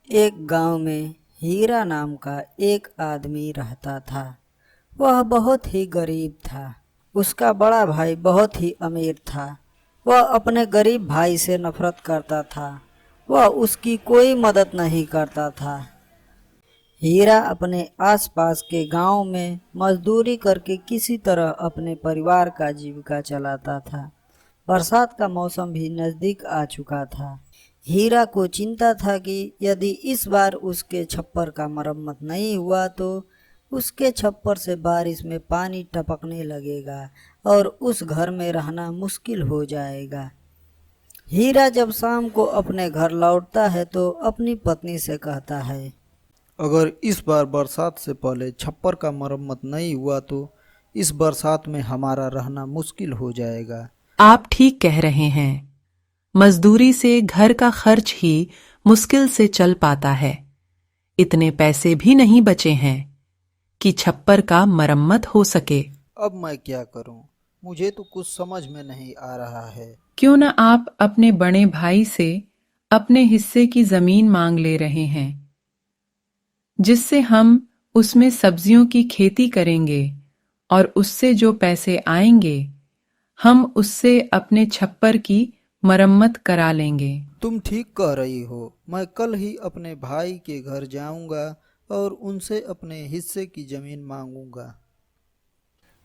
एक गांव में हीरा नाम का एक आदमी रहता था। वह बहुत ही गरीब था। उसका बड़ा भाई बहुत ही अमीर था। वह अपने गरीब भाई से नफरत करता था। वह उसकी कोई मदद नहीं करता था। हीरा अपने आसपास के गांव में मजदूरी करके किसी तरह अपने परिवार का जीविका चलाता था। बरसात का मौसम भी नज़दीक आ चुका था। हीरा को चिंता था कि यदि इस बार उसके छप्पर का मरम्मत नहीं हुआ तो उसके छप्पर से बारिश में पानी टपकने लगेगा और उस घर में रहना मुश्किल हो जाएगा। हीरा जब शाम को अपने घर लौटता है तो अपनी पत्नी से कहता है, अगर इस बार बरसात से पहले छप्पर का मरम्मत नहीं हुआ तो इस बरसात में हमारा रहना मुश्किल हो जाएगा। आप ठीक कह रहे हैं। मजदूरी से घर का खर्च ही मुश्किल से चल पाता है। इतने पैसे भी नहीं बचे हैं कि छप्पर का मरम्मत हो सके। अब मैं क्या करूं? मुझे तो कुछ समझ में नहीं आ रहा है। क्यों न आप अपने बड़े भाई से अपने हिस्से की जमीन मांग ले रहे हैं, जिससे हम उसमें सब्जियों की खेती करेंगे और उससे जो पैसे आएंगे हम उससे अपने छप्पर की मरम्मत करा लेंगे। तुम ठीक कह रही हो। मैं कल ही अपने भाई के घर जाऊंगा और उनसे अपने हिस्से की जमीन मांगूंगा।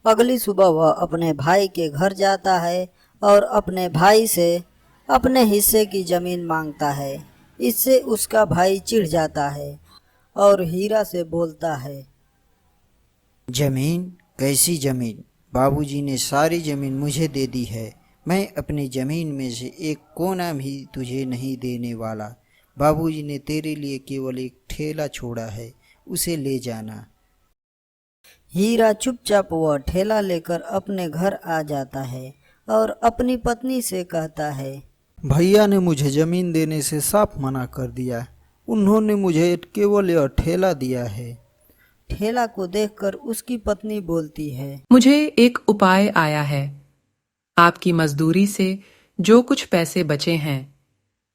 अगली सुबह वह अपने भाई के घर जाता है और अपने भाई से अपने हिस्से की ज़मीन मांगता है। इससे उसका भाई चिढ़ जाता है और हीरा से बोलता है, जमीन? कैसी जमीन? बाबूजी ने सारी जमीन मुझे दे दी है। मैं अपनी जमीन में से एक कोना भी तुझे नहीं देने वाला। बाबूजी ने तेरे लिए केवल एक ठेला छोड़ा है, उसे ले जाना। हीरा चुपचाप वह ठेला लेकर अपने घर आ जाता है और अपनी पत्नी से कहता है, भैया ने मुझे जमीन देने से साफ मना कर दिया। उन्होंने मुझे केवल यह ठेला दिया है। ठेला को देखकर उसकी पत्नी बोलती है, मुझे एक उपाय आया है। आपकी मजदूरी से जो कुछ पैसे बचे हैं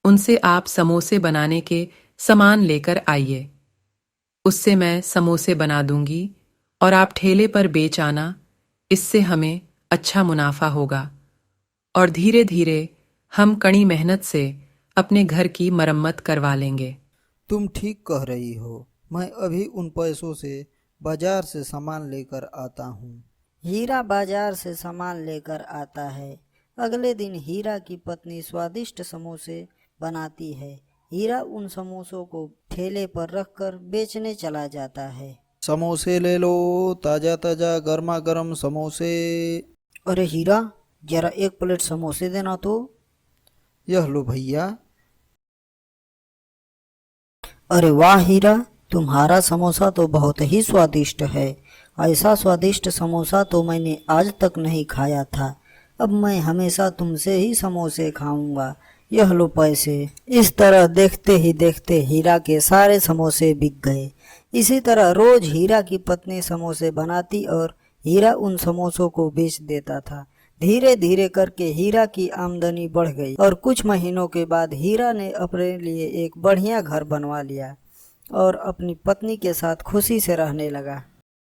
उनसे आप समोसे बनाने के सामान लेकर आइए। उससे मैं समोसे बना दूंगी और आप ठेले पर बेच आना। इससे हमें अच्छा मुनाफा होगा और धीरे धीरे हम कड़ी मेहनत से अपने घर की मरम्मत करवा लेंगे। तुम ठीक कह रही हो। मैं अभी उन पैसों से बाजार से सामान लेकर आता हूँ। हीरा बाजार से सामान लेकर आता है। अगले दिन हीरा की पत्नी स्वादिष्ट समोसे बनाती है। हीरा उन समोसों को ठेले पर रखकर बेचने चला जाता है। समोसे ले लो, ताज़ा ताज़ा गर्मा गर्म समोसे। अरे हीरा, जरा एक प्लेट समोसे देना तो। यह लो भैया। अरे वाह हीरा, तुम्हारा समोसा तो बहुत ही स्वादिष्ट है। ऐसा स्वादिष्ट समोसा तो मैंने आज तक नहीं खाया था। अब मैं हमेशा तुमसे ही समोसे खाऊंगा। यह लो पैसे। इस तरह देखते ही देखते हीरा के सारे समोसे बिक गए। इसी तरह रोज हीरा की पत्नी समोसे बनाती और हीरा उन समोसों को बेच देता था। धीरे धीरे करके हीरा की आमदनी बढ़ गई और कुछ महीनों के बाद हीरा ने अपने लिए एक बढ़िया घर बनवा लिया और अपनी पत्नी के साथ खुशी से रहने लगा।